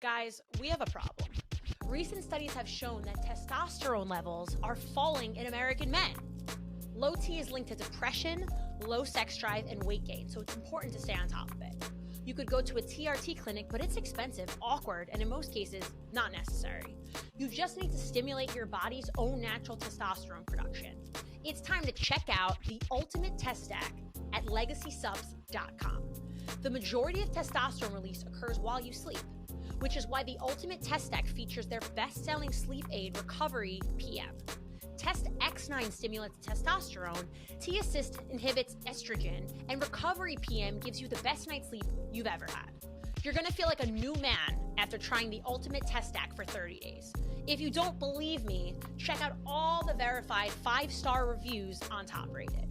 Guys, we have a problem. Recent studies have shown that testosterone levels are falling in American men. Low T is linked to depression, low sex drive, and weight gain, so it's important to stay on top of it. You could go to a TRT clinic, but it's expensive, awkward, and in most cases, not necessary. You just need to stimulate your body's own natural testosterone production. It's time to check out the ultimate test stack at legacysubs.com. The majority of testosterone release occurs while you sleep, which is why the ultimate test stack features their best-selling sleep aid, Recovery PM. Test X9 stimulates testosterone, T-Assist inhibits estrogen, and Recovery PM gives you the best night's sleep you've ever had. You're gonna feel like a new man after trying the ultimate test stack for 30 days. If you don't believe me, check out all the verified 5-star reviews on Top Rated.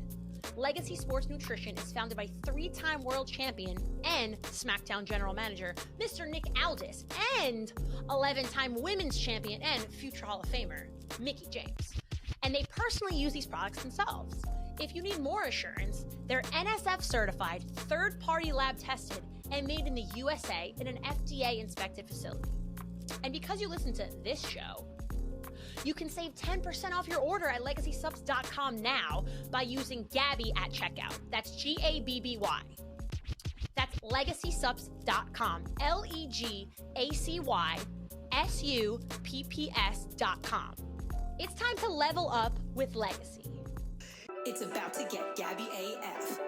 Legacy Sports Nutrition is founded by 3-time world champion and SmackDown general manager, Mr. Nick Aldis, and 11-time women's champion and future Hall of Famer, Mickie James. And they personally use these products themselves. If you need more assurance, they're NSF certified, third-party lab tested, and made in the USA in an FDA-inspected facility. And because you listen to this show, you can save 10% off your order at legacysubs.com now by using Gabby at checkout. That's Gabby. That's legacysubs.com. LEGACYSUPPS.com. It's time to level up with Legacy. It's about to get Gabby AF.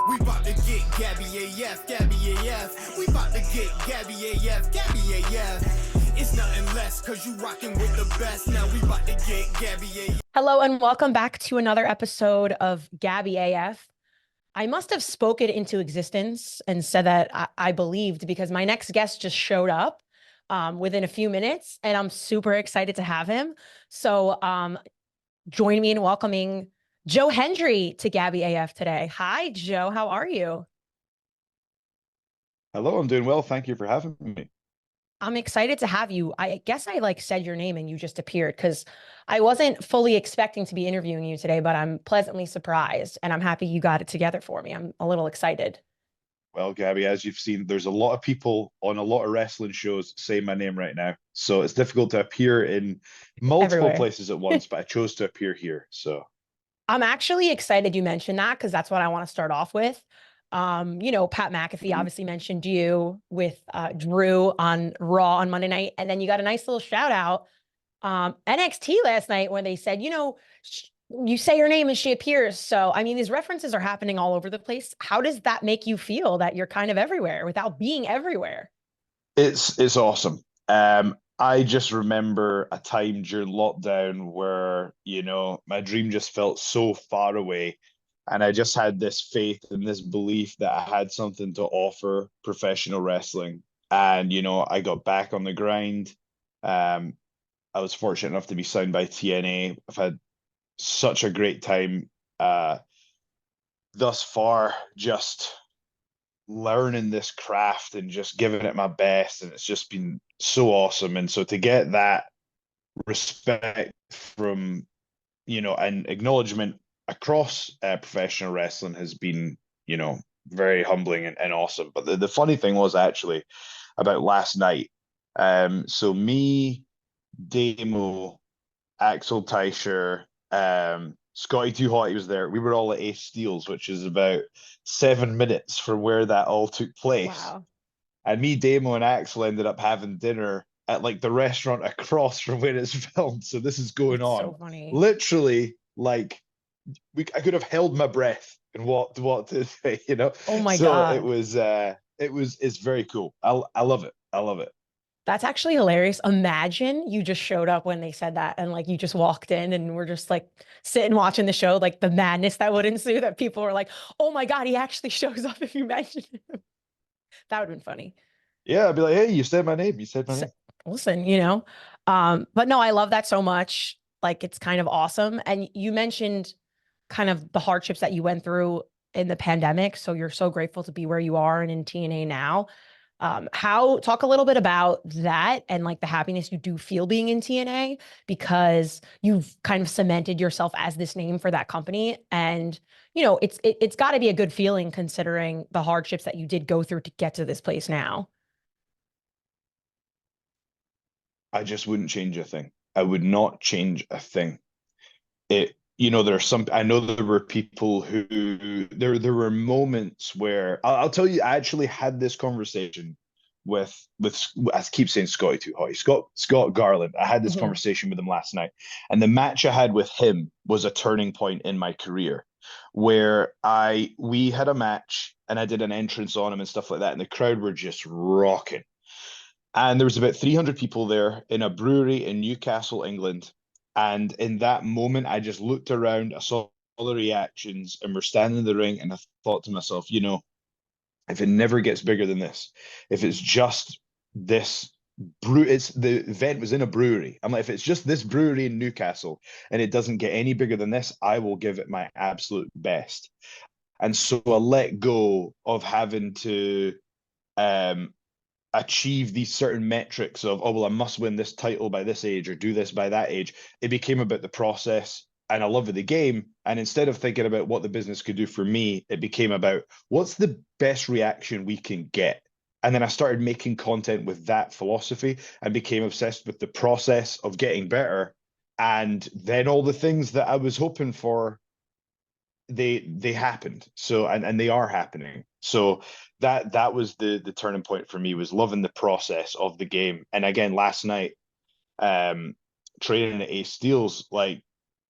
We about to get Gabby AF, Gabby AF. We about to get Gabby AF, Gabby AF. It's nothing less, cause you rocking with the best. Now we about to get Gabby AF. Hello and welcome back to another episode of Gabby AF. I must have spoken into existence and said that I believed, because my next guest just showed up within a few minutes, and I'm super excited to have him. So join me in welcoming Joe Hendry to Gabby AF today. Hi, Joe. How are you? Hello, I'm doing well. Thank you for having me. I'm excited to have you. I guess I said your name and you just appeared, because I wasn't fully expecting to be interviewing you today, but I'm pleasantly surprised, and I'm happy you got it together for me. I'm a little excited. Well, Gabby, as you've seen, there's a lot of people on a lot of wrestling shows saying my name right now. So it's difficult to appear in multiple Everywhere. places at once, but I chose to appear here. So I'm actually excited you mentioned that, because that's what I want to start off with. Pat McAfee obviously mentioned you with Drew on Raw on Monday night. And then you got a nice little shout out NXT last night when they said, you say her name and she appears. So, I mean, these references are happening all over the place. How does that make you feel that you're kind of everywhere without being everywhere? it's awesome. I just remember a time during lockdown where, my dream just felt so far away. And I just had this faith and this belief that I had something to offer professional wrestling. And, I got back on the grind. I was fortunate enough to be signed by TNA. I've had such a great time thus far, just learning this craft and just giving it my best. And it's just been so awesome. And so to get that respect from, and acknowledgement across professional wrestling has been, very humbling and awesome. But the funny thing was actually about last night. So me, Damo, Axel Teicher, Scotty Too Hotty was there. We were all at Ace Steels, which is about 7 minutes from where that all took place. Wow. And me, Damo, and Axel ended up having dinner at the restaurant across from where it's filmed. So this is going That's on. so funny. Literally, I could have held my breath and what to say, Oh my so God. it's very cool. I love it. I love it. That's actually hilarious. Imagine you just showed up when they said that, and you just walked in and we're just sitting watching the show, the madness that would ensue, that people were like, oh my God, he actually shows up if you mention him. That would have been funny. Yeah, I'd be like, hey, you said my name. You said my name. Listen, but no, I love that so much. It's kind of awesome. And you mentioned kind of the hardships that you went through in the pandemic. So you're so grateful to be where you are and in TNA now. Talk a little bit about that and the happiness you do feel being in TNA, because you've kind of cemented yourself as this name for that company. And, it's got to be a good feeling considering the hardships that you did go through to get to this place now. I just wouldn't change a thing. I would not change a thing. There's some, I know there were people who, there were moments where, I'll tell you, I actually had this conversation with I keep saying Scotty too high, Scott Garland. I had this Mhm. conversation with him last night, and the match I had with him was a turning point in my career, where we had a match and I did an entrance on him and stuff like that, and the crowd were just rocking. And there was about 300 people there in a brewery in Newcastle, England. And in that moment, I just looked around, I saw all the reactions, and we're standing in the ring, and I thought to myself, if it never gets bigger than this, if it's just this it's the event was in a brewery. I'm like, if it's just this brewery in Newcastle and it doesn't get any bigger than this, I will give it my absolute best. And so I let go of having to um achieve these certain metrics of, oh, well, I must win this title by this age or do this by that age. It became about the process and I love the game. And instead of thinking about what the business could do for me, it became about what's the best reaction we can get. And then I started making content with that philosophy and became obsessed with the process of getting better. And then all the things that I was hoping for, they happened. So and they are happening. So that was the turning point for me, was loving the process of the game. And again, last night, um training at Ace Steels, like,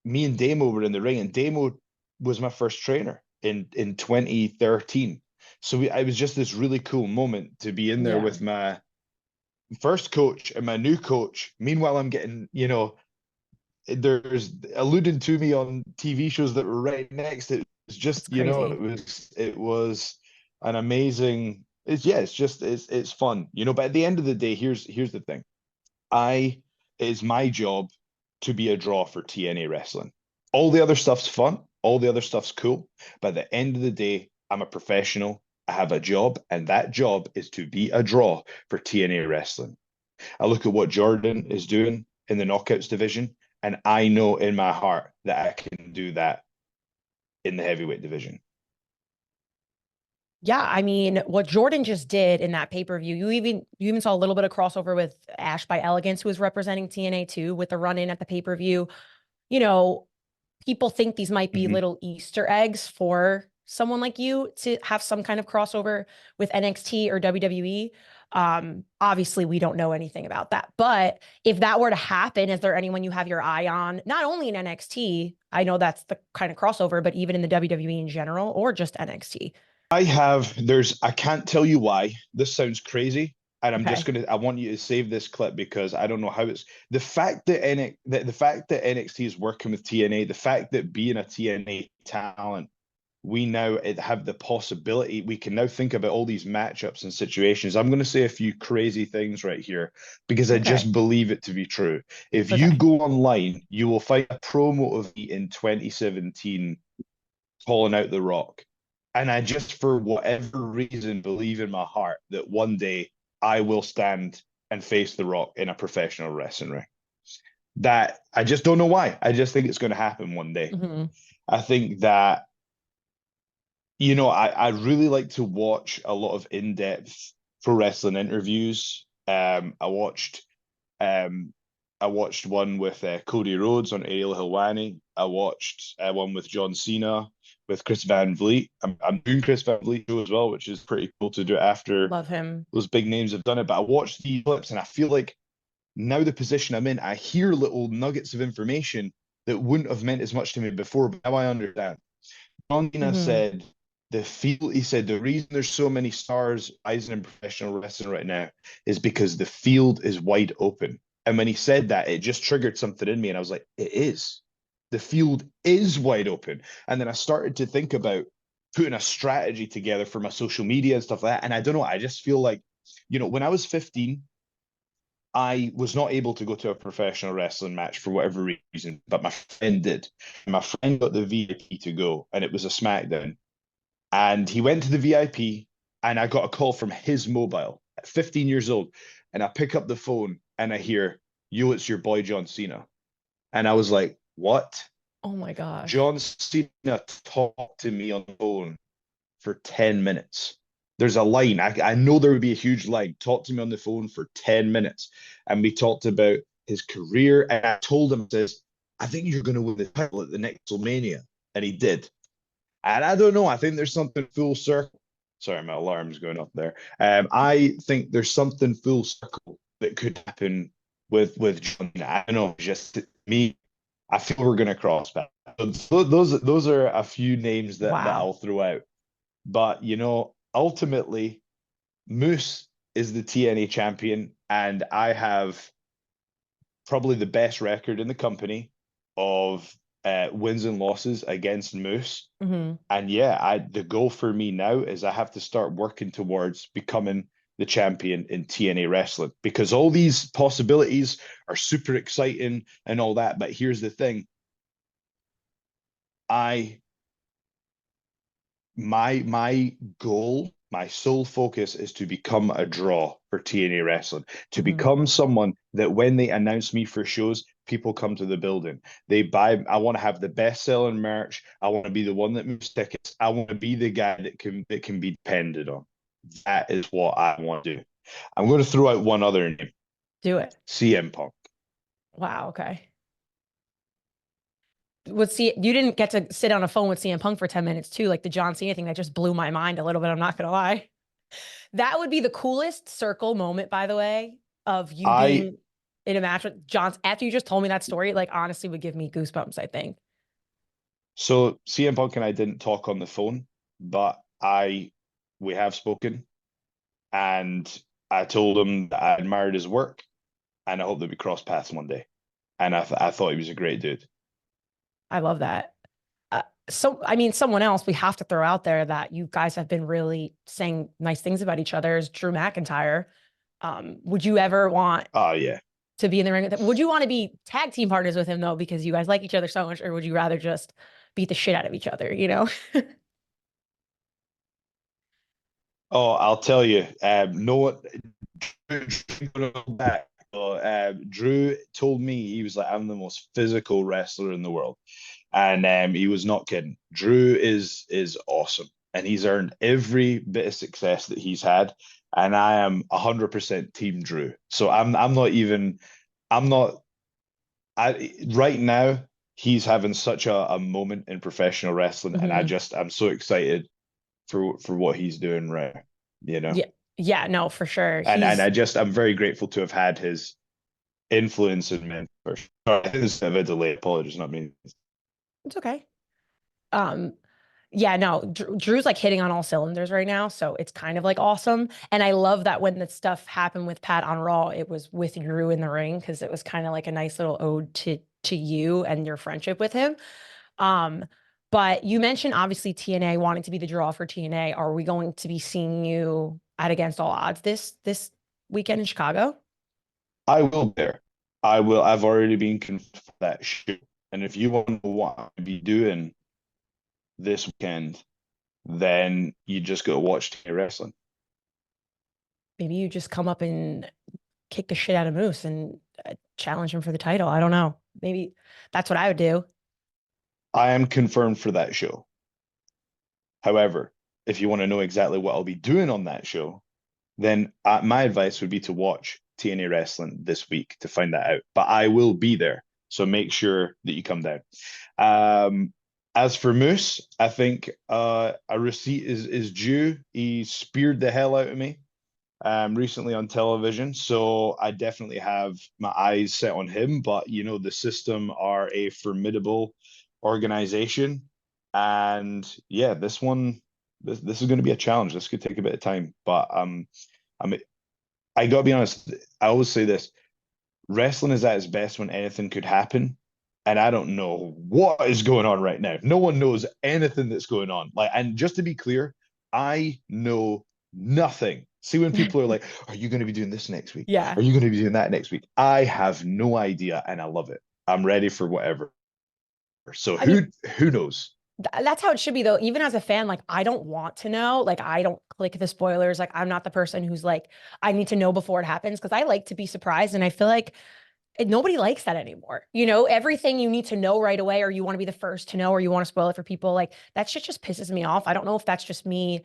me and Damo were in the ring, and Damo was my first trainer in 2013. So it was just this really cool moment to be in there Yeah. with my first coach and my new coach. Meanwhile, I'm getting, there's alluding to me on TV shows that were right next. It was just, It's crazy. it was an amazing. It's fun, But at the end of the day, here's the thing. It is my job to be a draw for TNA Wrestling. All the other stuff's fun. All the other stuff's cool. But at the end of the day, I'm a professional. I have a job, and that job is to be a draw for TNA Wrestling. I look at what Jordan is doing in the knockouts division, and I know in my heart that I can do that in the heavyweight division. Yeah, I mean, what Jordan just did in that pay-per-view, you even saw a little bit of crossover with Ash by Elegance, who was representing TNA too, with the run-in at the pay-per-view. You know, people think these might be Mhm. little Easter eggs for someone like you to have some kind of crossover with NXT or WWE. Obviously, we don't know anything about that. But if that were to happen, is there anyone you have your eye on? Not only in NXT, I know that's the kind of crossover, but even in the WWE in general, or just NXT. I can't tell you why. This sounds crazy. And Okay. I want you to save this clip because I don't know how it's the fact that the fact that NXT is working with TNA, the fact that being a TNA talent, we now have the possibility, we can now think about all these matchups and situations. I'm going to say a few crazy things right here because I Okay. just believe it to be true. If you Okay. go online, you will find a promo of me in 2017 calling out The Rock. And I just, for whatever reason, believe in my heart that one day I will stand and face The Rock in a professional wrestling ring. That I just don't know why. I just think it's going to happen one day. Hmm. I think that, I really like to watch a lot of in-depth pro wrestling interviews. Um, I watched one with Cody Rhodes on Ariel Helwani. I watched one with John Cena, with Chris Van Vliet. I'm doing Chris Van Vliet show as well, which is pretty cool to do after Love him. those big names have done it. But I watched these clips and I feel like now the position I'm in, I hear little nuggets of information that wouldn't have meant as much to me before, but now I understand. John Cena Hmm. said he said the reason there's so many stars rising in professional wrestling right now is because the field is wide open. And when he said that, it just triggered something in me. And I was like, it is. The field is wide open. And then I started to think about putting a strategy together for my social media and stuff like that. And I don't know, I just feel like, when I was 15, I was not able to go to a professional wrestling match for whatever reason, but my friend did. My friend got the VIP to go, and it was a SmackDown. And he went to the VIP, and I got a call from his mobile at 15 years old. And I pick up the phone and I hear, "Yo, it's your boy John Cena." And I was like, "What?" Oh my gosh. John Cena talked to me on the phone for 10 minutes. there's a line. I know there would be a huge line. Talk to me on the phone for 10 minutes. And we talked about his career. And I told him, says, I think you're going to win the title at the next WrestleMania. And he did. And I don't know. I think there's something full circle. Sorry, my alarm's going up there. I think there's something full circle that could happen with John. I don't know, just me. I feel we're going to cross paths. So those are a few names that I'll throw out. But you know, ultimately, Moose is the TNA champion, and I have probably the best record in the company of wins and losses against Moose. Mm-hmm. And yeah, the goal for me now is I have to start working towards becoming the champion in TNA Wrestling, because all these possibilities are super exciting and all that. But here's the thing. My goal, my sole focus is to become a draw for TNA Wrestling, to become someone that when they announce me for shows, people come to the building. They buy. I want to have the best selling merch. I want to be the one that moves tickets. I want to be the guy that can be depended on. That is what I want to do. I'm going to throw out one other name. Do it. CM Punk. Wow. Okay. You didn't get to sit on a phone with CM Punk for 10 minutes too, like the John Cena thing that just blew my mind a little bit. I'm not gonna lie. That would be the coolest circle moment, by the way, of you being in a match with John. After you just told me that story, like honestly would give me goosebumps, I think. So CM Punk and I didn't talk on the phone, but we have spoken, and I told him that I admired his work, and I hope that we cross paths one day. And I thought he was a great dude. I love that. I mean, someone else we have to throw out there that you guys have been really saying nice things about each other is Drew McIntyre. Would you ever want to be in the ring with him? Would you want to be tag team partners with him though, because you guys like each other so much, or would you rather just beat the shit out of each other, you know? Oh, I'll tell you, Drew told me, he was like, I'm the most physical wrestler in the world. And he was not kidding. Drew is awesome, and he's earned every bit of success that he's had. And I am 100% Team Drew. So right now he's having such a moment in professional wrestling, and I'm so excited for what he's doing right, you know. Yeah, no, for sure. I'm very grateful to have had his influence and mentor. I think this is a delay. Apologies, not me. It's okay. Yeah, no, Drew's like hitting on all cylinders right now, so it's kind of like awesome. And I love that when the stuff happened with Pat on Raw, it was with Drew in the ring, because it was kind of like a nice little ode to you and your friendship with him. But you mentioned obviously TNA wanting to be the draw for TNA. Are we going to be seeing you at Against All Odds this weekend in Chicago? I will be there. I will. I've already been confirmed for that show. And if you want to know what I'll be doing this weekend, then you just got to watch TNA Wrestling. Maybe you just come up and kick the shit out of Moose and challenge him for the title. I don't know. Maybe that's what I would do. I am confirmed for that show. However, if you want to know exactly what I'll be doing on that show, then my advice would be to watch TNA Wrestling this week to find that out. But I will be there, so make sure that you come down. As for Moose, I think a receipt is due. He speared the hell out of me recently on television, so I definitely have my eyes set on him. But you know, the System are a formidable organization, and yeah, this is going to be a challenge. This could take a bit of time, but I gotta be honest. I always say this: wrestling is at its best when anything could happen, and I don't know what is going on right now. No one knows anything that's going on. And just to be clear, I know nothing. See, when people are like, "Are you going to be doing this next week? Yeah. Are you going to be doing that next week?" I have no idea, and I love it. I'm ready for whatever. So who knows? That's how it should be though. Even as a fan, like I don't want to know, like I don't click the spoilers. Like I'm not the person who's like, I need to know before it happens, because I like to be surprised. And I feel like nobody likes that anymore. You know, everything you need to know right away, or you want to be the first to know, or you want to spoil it for people. Like that shit just pisses me off. I don't know if that's just me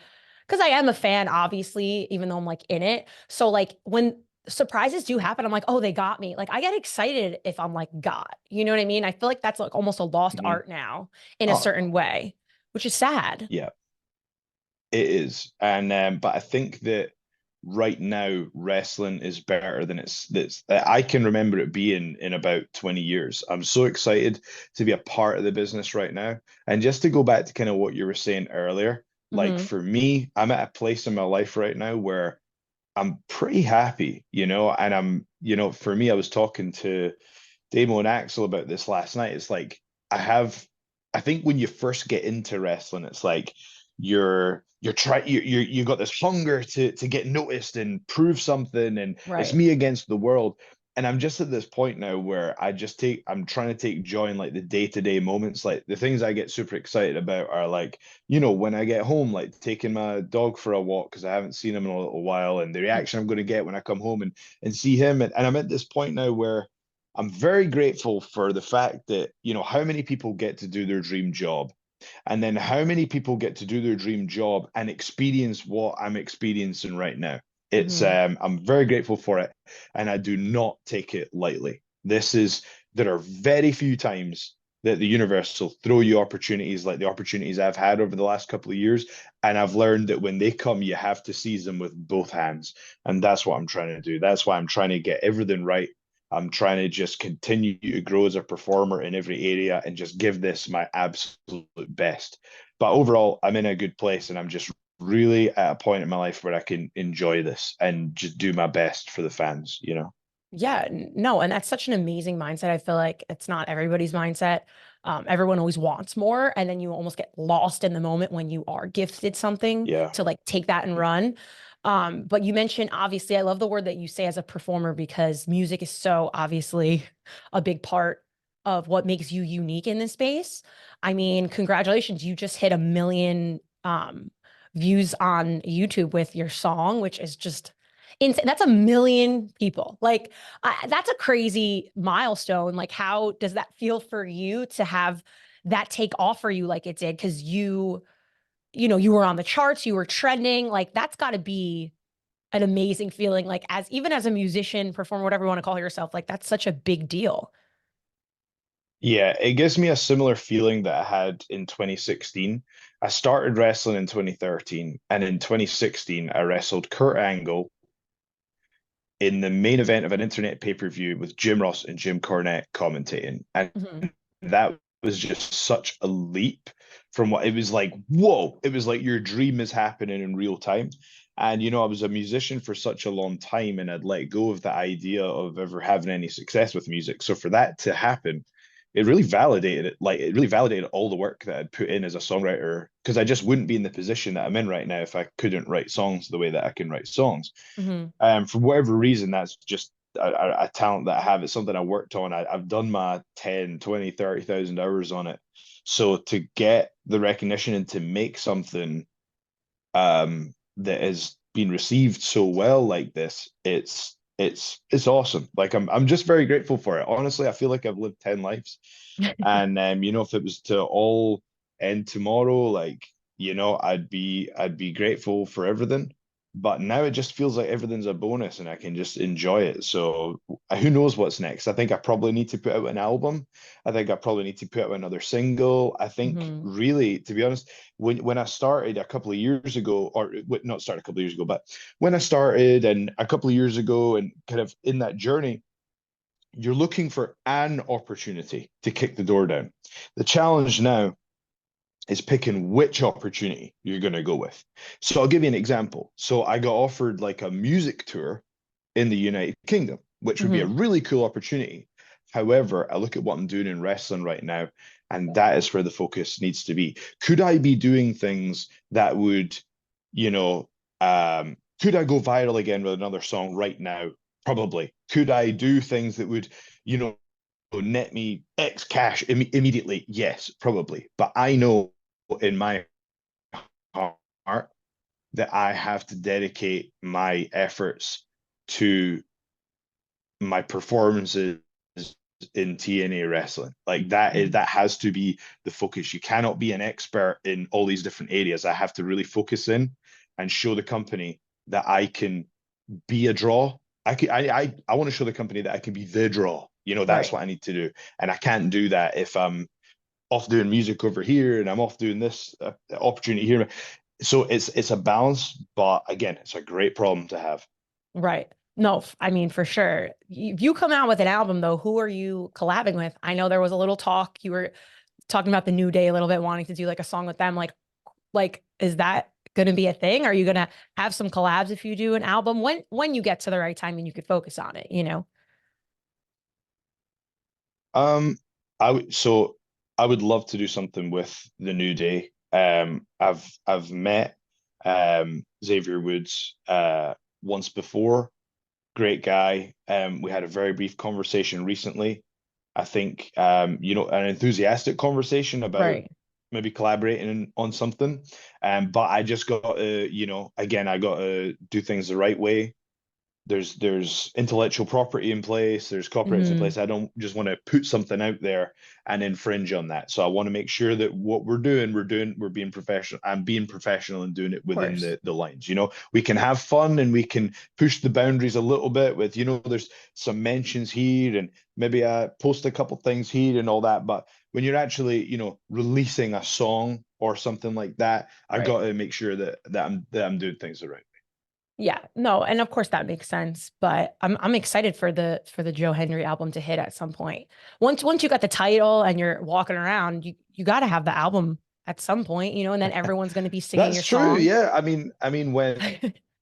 because I am a fan, obviously, even though I'm like in it. So like when surprises do happen, I'm like, oh, they got me. Like I get excited if I'm like got, you know what I mean? I feel like that's like almost a lost Mhm. art now in a Oh, certain way, which is sad. yeah, it is. And but I think that right now wrestling is better than it's I can remember it being in about 20 years. I'm so excited to be a part of the business right now. And just to go back to kind of what you were saying earlier, like Hmm. for me, I'm at a place in my life right now where I'm pretty happy, and for me, I was talking to Damo and Axel about this last night. It's like I have, I think when you first get into wrestling, it's like you're trying you got this hunger to get noticed and prove something, and it's Right. me against the world. And I'm just at this point now where I'm trying to take joy in like the day-to-day moments. Like the things I get super excited about are like, when I get home, like taking my dog for a walk because I haven't seen him in a little while, and the reaction I'm going to get when I come home and see him. And I'm at this point now where I'm very grateful for the fact that, how many people get to do their dream job, and then how many people get to do their dream job and experience what I'm experiencing right now. Hmm. I'm very grateful for it, and I do not take it lightly. There are very few times that the universe will throw you opportunities like the opportunities I've had over the last couple of years. And I've learned that when they come, you have to seize them with both hands. And that's what I'm trying to do. That's why I'm trying to get everything right. I'm trying to just continue to grow as a performer in every area and just give this my absolute best. But overall, I'm in a good place, and I'm just really at a point in my life where I can enjoy this and just do my best for the fans. Yeah, no, and that's such an amazing mindset. I feel like it's not everybody's mindset. Everyone always wants more, and then you almost get lost in the moment when you are gifted something Yeah. to like take that and run. But you mentioned, obviously, I love the word that you say as a performer because music is so obviously a big part of what makes you unique in this space. I mean, congratulations, you just hit 1 million views on YouTube with your song, which is just insane. That's 1 million people. Like, that's a crazy milestone. Like, how does that feel for you to have that take off for you like it did? Because you were on the charts, you were trending. Like, that's got to be an amazing feeling. Like, even as a musician, performer, whatever you want to call yourself, like that's such a big deal. Yeah, it gives me a similar feeling that I had in 2016. I started wrestling in 2013, and in 2016, I wrestled Kurt Angle in the main event of an internet pay-per-view with Jim Ross and Jim Cornette commentating. And Mhm. that was just such a leap from what it was like. Whoa, it was like your dream is happening in real time. And I was a musician for such a long time, and I'd let go of the idea of ever having any success with music. So for that to happen, it really validated it. Like it really validated all the work that I'd put in as a songwriter, because I just wouldn't be in the position that I'm in right now if I couldn't write songs the way that I can write songs. Mhm. For whatever reason, that's just a talent that I have. It's something I worked on. I've done my 10, 20, 30,000 hours on it. So to get the recognition and to make something that has been received so well like this, it's awesome. Like I'm just very grateful for it. Honestly, I feel like I've lived 10 lives. And if it was to all end tomorrow, like, I'd be grateful for everything. But now it just feels like everything's a bonus and I can just enjoy it. So who knows what's next? I think I probably need to put out an album. I think I probably need to put out another single. I think Mhm. really, to be honest, when I started a couple of years ago, or not start a couple of years ago, but when I started and a couple of years ago and kind of in that journey, you're looking for an opportunity to kick the door down. The challenge now is picking which opportunity you're going to go with. So I'll give you an example. So I got offered like a music tour in the United Kingdom, which would be a Mhm. really cool opportunity. However, I look at what I'm doing in wrestling right now, and that is where the focus needs to be. Could I be doing things that would, you know, could I go viral again with another song right now? Probably. Could I do things that would, you know, net me X cash immediately? Yes, probably. But I know in my heart that I have to dedicate my efforts to my performances in TNA wrestling. Like that has to be the focus. You cannot be an expert in all these different areas. I have to really focus in and show the company that I can be a draw. I want to show the company that I can be the draw. That's Right. what I need to do. And I can't do that if I'm off doing music over here and I'm off doing this opportunity here. So it's a balance, but again, it's a great problem to have. Right. No, I mean, for sure. If you come out with an album, though, who are you collabing with? I know there was a little talk. You were talking about the New Day a little bit, wanting to do like a song with them. Like, is that going to be a thing? Are you going to have some collabs if you do an album when you get to the right time and you could focus on it, Um, I would love to do something with the New Day. I've met Xavier Woods once before. Great guy. We had a very brief conversation recently. I think an enthusiastic conversation about Right. maybe collaborating on something. But I just got to, again, I got to do things the right way. There's intellectual property in place, there's copyrights in Hmm. place. I don't just want to put something out there and infringe on that. So I want to make sure that what we're being professional. I'm being professional and doing it Of within course. the lines. We can have fun and we can push the boundaries a little bit with, there's some mentions here and maybe I post a couple things here and all that. But when you're actually, releasing a song or something like that, I Right. got to make sure that I'm doing things the right way. Yeah, no, and of course that makes sense, but I'm excited for the Joe Hendry album to hit at some point. Once you got the title and you're walking around, you got to have the album at some point, and then everyone's going to be singing That's your true. song. Yeah. I mean when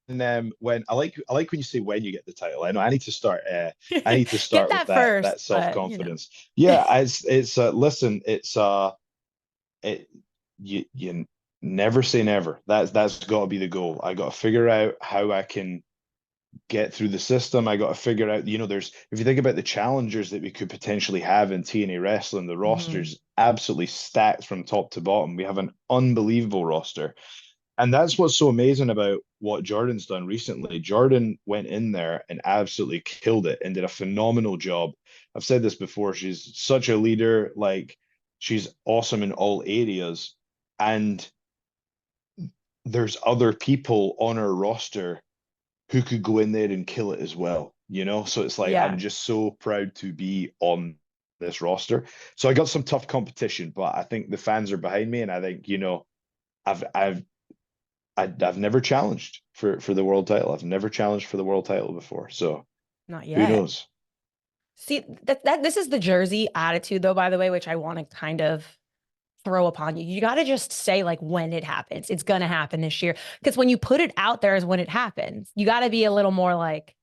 I like when you say when you get the title. I know I need to Get start with that that first, but self-confidence. Yeah, it's listen, it you never say never. That's got to be the goal. I got to figure out how I can get through the system. I got to figure out, there's if you think about the challengers that we could potentially have in TNA Wrestling, the Mhm. roster's absolutely stacked from top to bottom. We have an unbelievable roster. And that's what's so amazing about what Jordan's done recently. Jordan went in there and absolutely killed it and did a phenomenal job. I've said this before. She's such a leader. Like, she's awesome in all areas. And there's other people on our roster who could go in there and kill it as well. So it's like I'm Yeah. just so proud to be on this roster. So I got some tough competition, but I think the fans are behind me, and I think, I've I've I've never challenged for the world title. I've never challenged for the world title before. So Not who yet. knows? See, that this is the Jersey attitude though, by the way, which I want to kind of throw upon you. You got to just say like when it happens. It's going to happen this year. Because when you put it out there is when it happens. You got to be a little more like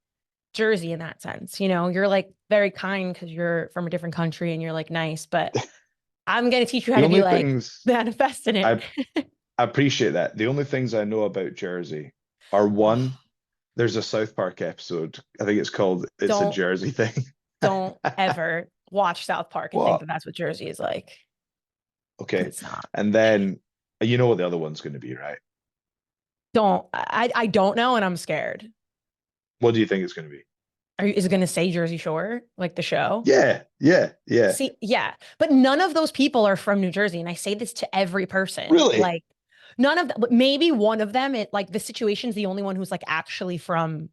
Jersey in that sense. You're like very kind because you're from a different country and you're like nice, but I'm going to teach you how The to be only like things manifesting it. I I appreciate that. The only things I know about Jersey are Oh, one, there's a South Park episode. I think it's called It's a don't, Jersey Thing. don't ever watch South Park and think that What? that's what Jersey is like. Because Okay. it's not. And then you know what the other one's going to be, right? I don't know. And I'm scared. What do you think it's going to be? Is it going to say Jersey Shore, like the show? Yeah, yeah, yeah. See, yeah, but none of those people are from New Jersey, and I say this to every person. Really? Like, none of them. Maybe one of them. Like the situation's the only one who's like actually from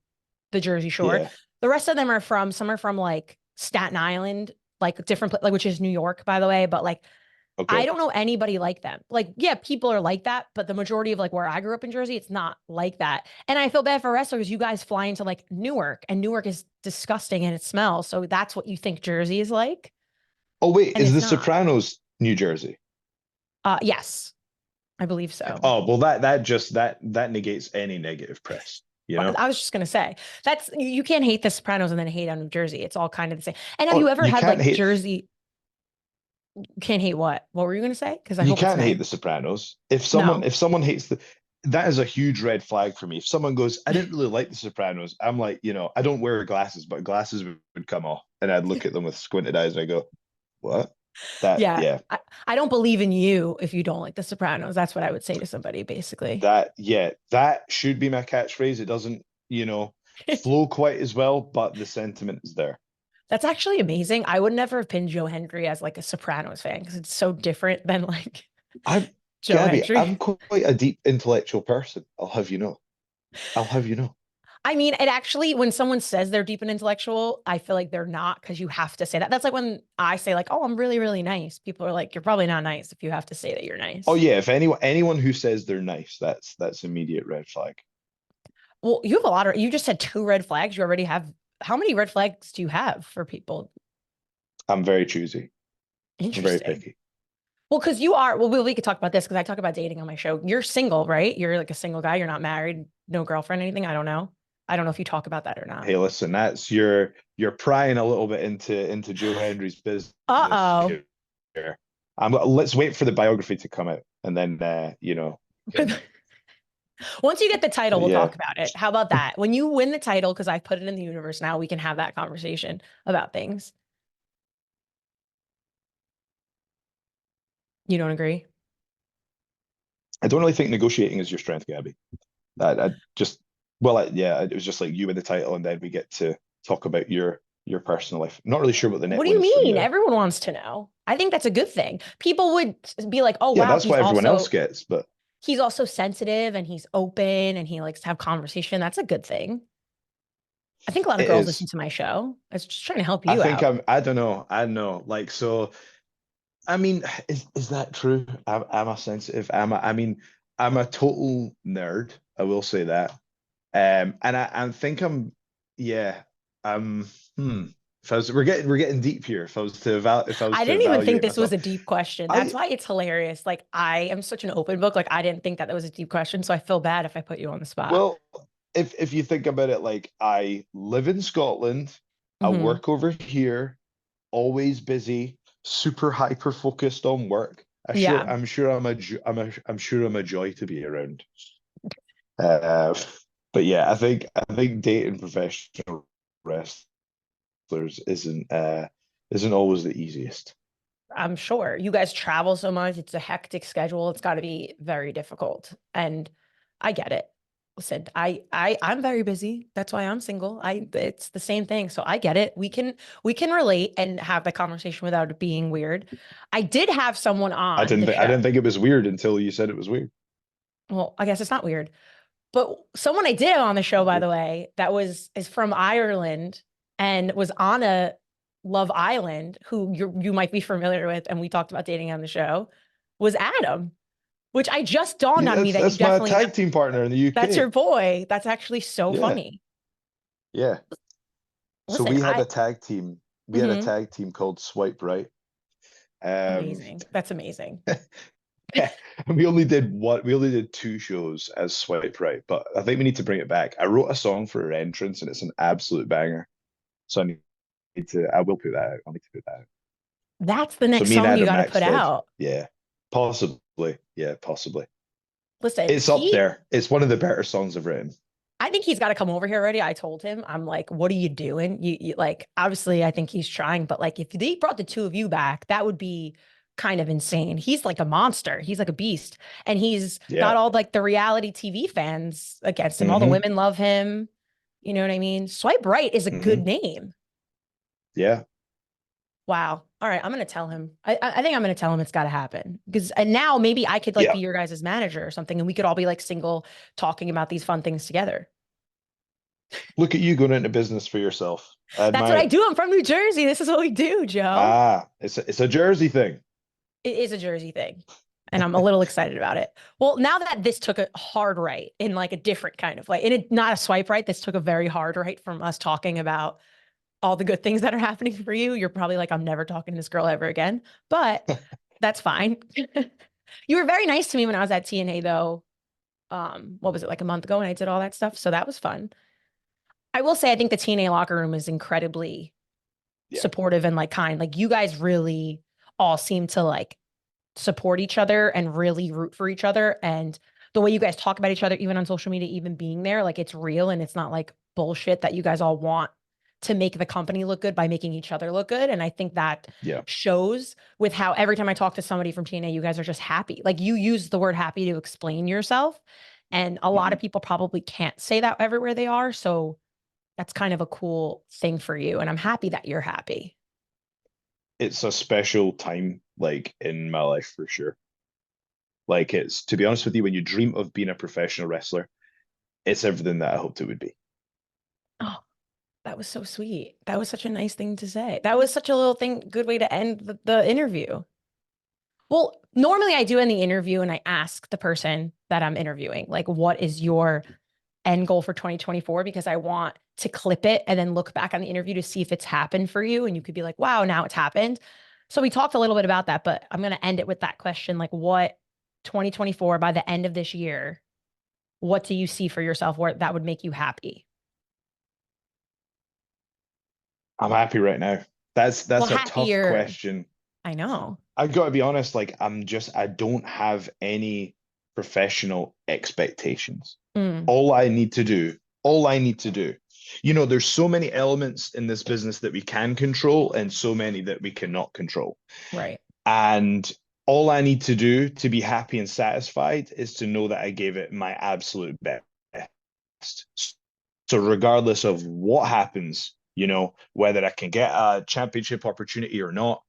the Jersey Shore. Yeah. The rest of them are from. Some are from like Staten Island, like different, like which is New York, by the way. But like, I Okay. don't know anybody like them. Like, yeah, people are like that, but the majority of like where I grew up in Jersey, it's not like that. And I feel bad for wrestlers. You guys fly into like Newark, and Newark is disgusting and it smells. So that's what you think Jersey is like, Oh wait, and is it's The not. Sopranos New Jersey? Yes, I believe so. Oh, well that negates any negative press, you But know? I was just gonna say that's you can't hate the Sopranos and then hate on New Jersey. It's all kind of the same. And have Oh, you ever had like Jersey? You can't hate what? What were you gonna say? Because I you hope it's can't hate nice. The Sopranos. If someone No. if someone hates that is a huge red flag for me. If someone goes, I didn't really like The Sopranos, I'm like, I don't wear glasses, but glasses would come off and I'd look at them with squinted eyes and I go, what? Yeah, Yeah, I don't believe in you if you don't like The Sopranos. That's what I would say to somebody, basically. that should be my catchphrase. It doesn't, flow quite as well, but the sentiment is there. That's actually amazing. I would never have pinned Joe Hendry as like a Sopranos fan because it's so different than like I Joe Gabby, Hendry. I'm quite a deep intellectual person. I'll have you know. I'll have you know. I mean, it actually, when someone says they're deep and intellectual, I feel like they're not because you have to say that. That's like when I say like, oh, I'm really, really nice. People are like, you're probably not nice if you have to say that you're Oh nice. yeah, if anyone who says they're nice, that's immediate red flag. Well, you have a lot of, you just had two red flags. You already have, how many red flags do you have for people? I'm very choosy. I'm very Interesting. picky. Well, because you are, well, we could talk about this because I talk about dating on my show. You're single, right? You're like a single guy. You're not married, no girlfriend, anything. I don't know. I don't know if you talk about that or not. Hey, listen, that's you're prying a little bit into Joe Hendry's business Uh-oh. here. Let's wait for the biography to come out, and then Once you get the title, we'll yeah. talk about it. How about that? When you win the title, because I've put it in the universe now, we can have that conversation about things. You don't agree? I don't really think negotiating is your strength, Gabby. I just yeah, it was just like you with the title, and then we get to talk about your personal life. Not really sure what the What net do you wins from mean? the. Everyone wants to know. I think that's a good thing. People would be like, "Oh, Yeah, wow, that's what everyone else gets, but he's also sensitive and he's open and he likes to have conversation." That's a good thing. I think a lot of it girls listen is. to my show. I was just trying to help I you think out. I don't know. I don't know. Like so. I mean, is that true? Am I sensitive? I mean, I'm a total nerd. I will say that. And I think yeah. Um, hmm. If I was, we're getting deep here. If I was I to didn't even think evaluate this was myself, a deep question. That's I why it's hilarious. Like I am such an open book. Like I didn't think that that was a deep question, so I feel bad if I put you on the spot. well, if you think about it, like I live in Scotland, I Hmm. work over here, always busy, super hyper focused on work. Yeah, I'm sure I'm sure I'm a joy to be around. Uh, but yeah, I think dating professional wrestlers isn't always the easiest. I'm sure. You guys travel so much. It's a hectic schedule. It's got to be very difficult. And I get it. Listen, I'm very busy. That's why I'm single. It's the same thing. So I get it. We can relate and have the conversation without it being weird. I did have someone on the I show. didn't think it was weird until you said it was weird. Well, I guess it's not weird. But someone I did have on the show, by the way, that is from Ireland and was on a Love Island, who you might be familiar with, and we talked about dating on the show, was Adam, which I just dawned Yeah, on me that you that's my definitely know. tag team partner in the That's your UK. boy. That's actually so Yeah, funny. yeah. So Listen, we had a tag team. We had a mhm, tag team called Swipe Right. Um, amazing. That's amazing. and we only did two shows as Swipe Right, but I think we need to bring it back. I wrote a song for her entrance, and it's an absolute banger. So I will put that out. I need to put that out. That's the So next me and song you Adam got to Max put did. out. Yeah, possibly. Yeah, possibly. Listen, It's up there. It's one of the better songs I've written. I think he's got to come over here already. I told him, I'm like, what are you doing? You like, obviously, I think he's trying, but like, if they brought the two of you back, that would be kind of insane. He's like a monster. He's like a beast, and he's got Yeah. all like the reality TV fans against him. All the Hmm. women love him. You know what I mean? Swipe Right is a good Hmm. name. Yeah. Wow. All right, I'm gonna tell him. I think I'm gonna tell him it's got to happen because and now maybe I could like Yeah. be your guys' manager or something, and we could all be like single talking about these fun things together. Look at you going into business for yourself. I That's what admire I it. do. I'm from New Jersey. This is what we do, Joe. It's a Jersey thing. It is a Jersey thing. And I'm a little excited about it. Well, now that this took a hard right in like a different kind of way, not a swipe right, this took a very hard right from us talking about all the good things that are happening for you. You're probably like, I'm never talking to this girl ever again, but that's fine. You were very nice to me when I was at TNA though. What was it, like a month ago when I did all that stuff? So that was fun. I will say, I think the TNA locker room is incredibly Yeah. supportive and like kind. Like you guys really all seem to like support each other and really root for each other. And the way you guys talk about each other, even on social media, even being there, like it's real and it's not like bullshit that you guys all want to make the company look good by making each other look good. And I think that Yeah. shows with how every time I talk to somebody from TNA, you guys are just happy. Like you use the word happy to explain yourself. And a lot Hmm. of people probably can't say that everywhere they are. So that's kind of a cool thing for you. And I'm happy that you're happy. It's a special time, like in my life for sure. Like, it's, to be honest with you, when you dream of being a professional wrestler, it's everything that I hoped it would be. Oh, that was so sweet. That was such a nice thing to say. That was such a little thing, good way to end the interview. Well, normally I do in the interview and I ask the person that I'm interviewing, like, what is your end goal for 2024? Because I want to clip it and then look back on the interview to see if it's happened for you. And you could be like, wow, now it's happened. So we talked a little bit about that, but I'm going to end it with that question. Like, what 2024, by the end of this year, what do you see for yourself where that would make you happy? I'm happy right now. That's Well, a tough happier. question. I know. I've got to be honest, like, I don't have any professional expectations. Mm, All I need to do, all I need to do, you know, there's so many elements in this business that we can control and so many that we cannot control. right. And all I need to do to be happy and satisfied is to know that I gave it my absolute best. So regardless of what happens, you know, whether I can get a championship opportunity or not,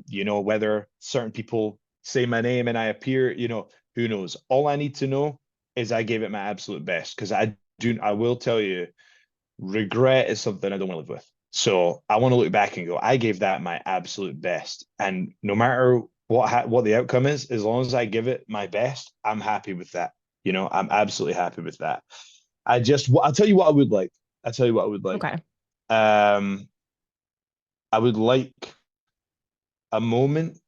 you know, whether certain people say my name and I appear, you know, who knows? All I need to know is I gave it my absolute best, because I will tell you, regret is something I don't want to live with. So I want to look back and go, I gave that my absolute best. And no matter what the outcome is, as long as I give it my best, I'm happy with that. You know, I'm absolutely happy with that. I'll tell you what I would like. I'll tell you what I would like. Okay. I would like a moment,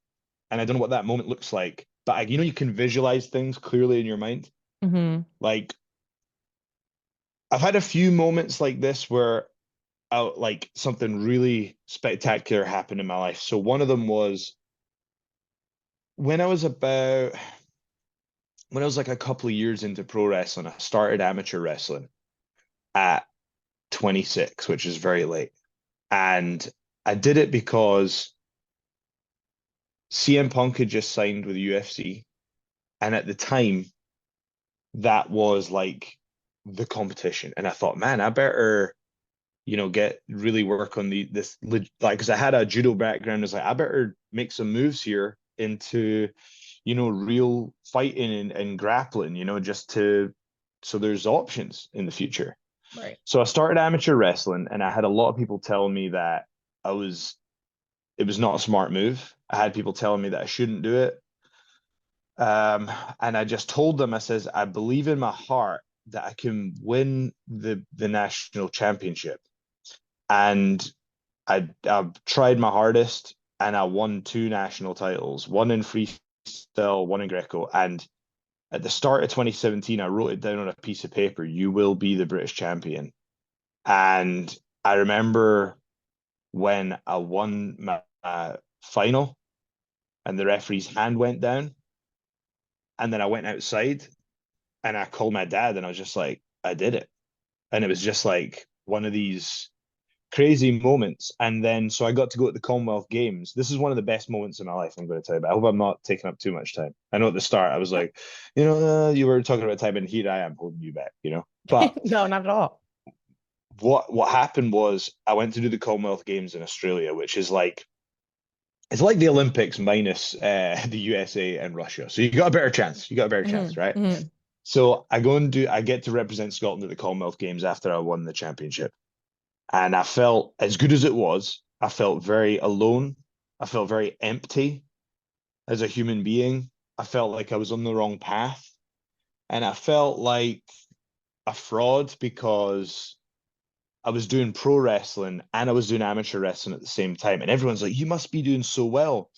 and I don't know what that moment looks like, but you know, you can visualize things clearly in your mind. Mm-hmm. Like, I've had a few moments like this where like something really spectacular happened in my life. So one of them was when I was like a couple of years into pro wrestling. I started amateur wrestling at 26, which is very late. And I did it because CM Punk had just signed with the UFC. And at the time, that was like the competition. And I thought, man, I better, you know, get really work on like, because I had a judo background. I was like, I better make some moves here into, you know, real fighting and grappling, you know, so there's options in the future. Right. So I started amateur wrestling, and I had a lot of people telling me that it was not a smart move. I had people telling me that I shouldn't do it. And I just told them, I says, I believe in my heart that I can win the national championship. And I've tried my hardest, and I won 2 national titles, one in freestyle, one in Greco. And at the start of 2017, I wrote it down on a piece of paper: you will be the British champion. And I remember when I won my final and the referee's hand went down, and then I went outside and I called my dad, and I was just like, I did it. And it was just like one of these crazy moments. And then, so I got to go to the Commonwealth Games. This is one of the best moments in my life, I'm going to tell you, but I hope I'm not taking up too much time. I know at the start I was like, you know, you were talking about time, and here I am holding you back, you know. But No, not at all. what happened was I went to do the Commonwealth Games in Australia, which is like, it's like the Olympics minus the USA and Russia. So you got a better chance. You got a better chance, right? Mm-hmm. So I get to represent Scotland at the Commonwealth Games after I won the championship. And I felt, as good as it was, I felt very alone. I felt very empty as a human being. I felt like I was on the wrong path. And I felt like a fraud, because I was doing pro wrestling and I was doing amateur wrestling at the same time. And everyone's like, you must be doing so well.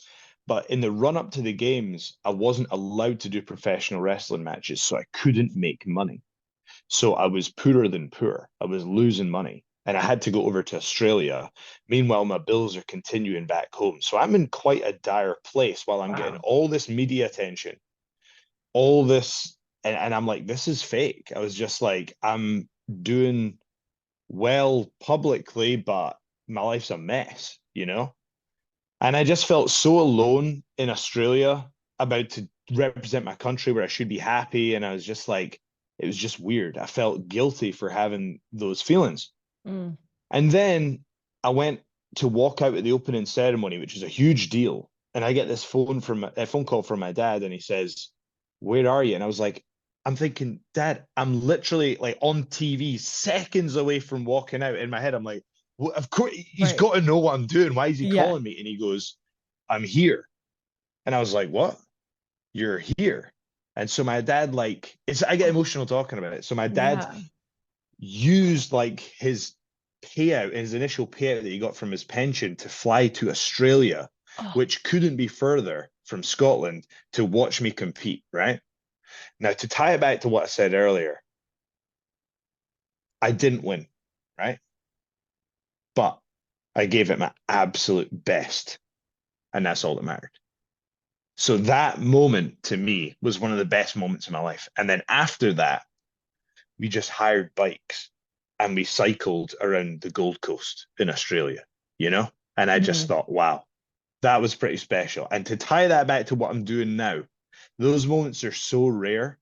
But in the run up to the games, I wasn't allowed to do professional wrestling matches. So I couldn't make money. So I was poorer than poor. I was losing money. And I had to go over to Australia. Meanwhile, my bills are continuing back home. So I'm in quite a dire place while I'm getting all this media attention, all this. And I'm like, this is fake. I was just like, I'm doing well publicly, but my life's a mess, you know? And I just felt so alone in Australia, about to represent my country where I should be happy. And I was just like, it was just weird. I felt guilty for having those feelings. Mm. And then I went to walk out at the opening ceremony, which is a huge deal. And I get this phone call from my dad, and he says, where are you? And I was like, I'm thinking, Dad, I'm literally like on TV, seconds away from walking out. In my head, I'm like, well, of course, he's Right. got to know what I'm doing. Why is he Yeah. calling me? And he goes, I'm here. And I was like, what? You're here. And so my dad, like, I get Oh, emotional talking about it. So my dad yeah. used like his payout, his initial payout that he got from his pension to fly to Australia, Oh, which couldn't be further from Scotland, to watch me compete, right? Now, to tie it back to what I said earlier, I didn't win, right? But I gave it my absolute best, and that's all that mattered. So that moment to me was one of the best moments of my life. And then after that, we just hired bikes and we cycled around the Gold Coast in Australia, you know? And I just mhm. thought, wow, that was pretty special. And to tie that back to what I'm doing now, those moments are so rare.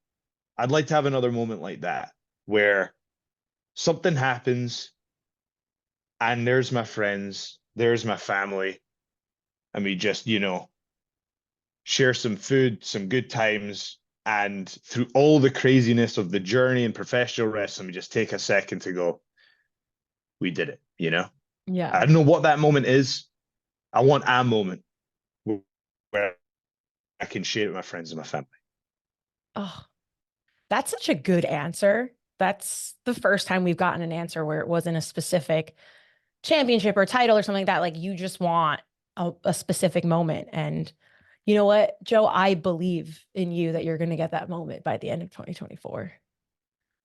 I'd like to have another moment like that where something happens and there's my friends, there's my family, and we just, share some food, some good times, and through all the craziness of the journey in professional wrestling, we just take a second to go, we did it, I Yeah. don't know what that moment is. I want a moment where I can share it with my friends and my family. Oh, that's such a good answer. That's the first time we've gotten an answer where it wasn't a specific championship or title or something like that. Like you just want a specific moment. And you know what, Joe, I believe in you that you're going to get that moment by the end of 2024.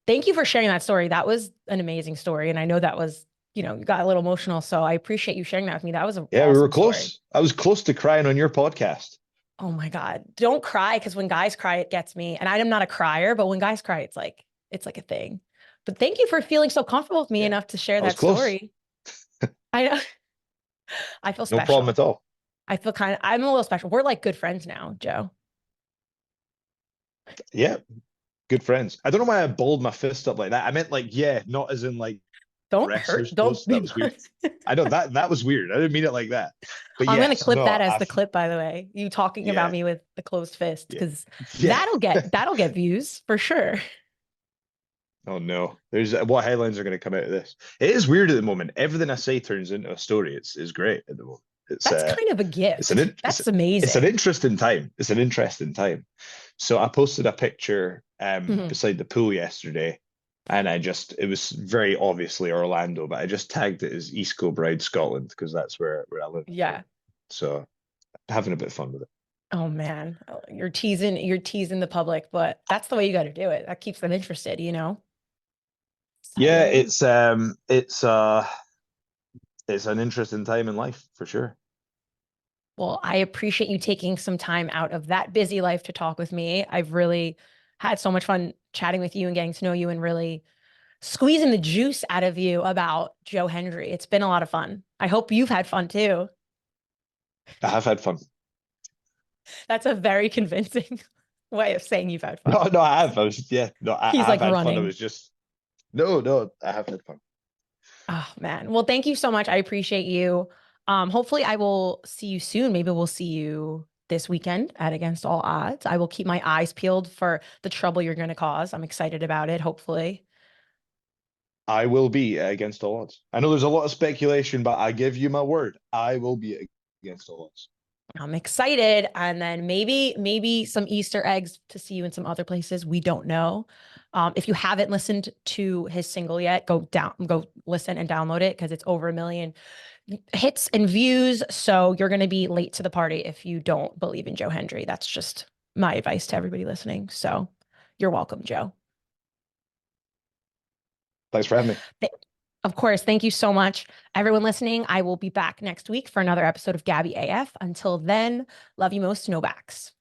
Thank you for sharing that story. That was an amazing story. And I know that was, you got a little emotional. So I appreciate you sharing that with me. That was an Yeah, we were awesome story. close. I was close to crying on your podcast. Oh my God. Don't cry, because when guys cry, it gets me. And I'm not a crier, but when guys cry, it's like a thing. But thank you for feeling so comfortable with me Yeah, enough to share I was that close. story. I know. I feel No problem at special. all. I'm a little special. We're like good friends now, Joe. Yeah, good friends. I don't know why I balled my fist up like that. I meant like, yeah, not as in like Don't hurt. wrestlers Don't close. That be. was weird. I know that was weird. I didn't mean it like that. But I'm gonna yes, clip that no, as I the clip, by the way. You talking about yeah, me with the closed fist, yeah, because yeah. that'll get views for sure. Oh no, there's what headlines are going to come out of this. It is weird at the moment. Everything I say turns into a story. It's great at the moment. It's That's kind of a it's an gift. That's it's an amazing. interesting time. It's an interesting time. So I posted a picture Mhm. beside the pool yesterday, and it was very obviously Orlando, but I just tagged it as East Kilbride, Scotland, because that's where I live at the Yeah. moment. So having a bit of fun with it. Oh man, you're teasing the public, but that's the way you got to do it. That keeps them interested. Yeah, Exciting. it's an interesting time in life for sure. Well, I appreciate you taking some time out of that busy life to talk with me. I've really had so much fun chatting with you and getting to know you and really squeezing the juice out of you about Joe Hendry. It's been a lot of fun. I hope you've had fun too. I have had fun. That's a very convincing way of saying you've had fun. No, no, I have. Yeah, no, I He's have like had fun. It running. was just no, I have had fun. Oh man. Well, thank you so much. I appreciate you. Hopefully I will see you soon. Maybe we'll see you this weekend at Against All Odds. I will keep my eyes peeled for the trouble you're going to cause. I'm excited about it, hopefully. I will be against all odds. I know there's a lot of speculation, but I give you my word, I will be against all odds. I'm excited. And then maybe some Easter eggs to see you in some other places. We don't know. If you haven't listened to his single yet, go listen and download it, because it's over 1 million hits and views. So you're going to be late to the party if you don't believe in Joe Hendry. That's just my advice to everybody listening. So you're welcome, Joe. Thanks for having me. Of course. Thank you so much. Everyone listening, I will be back next week for another episode of Gabby AF. Until then, love you most, no backs.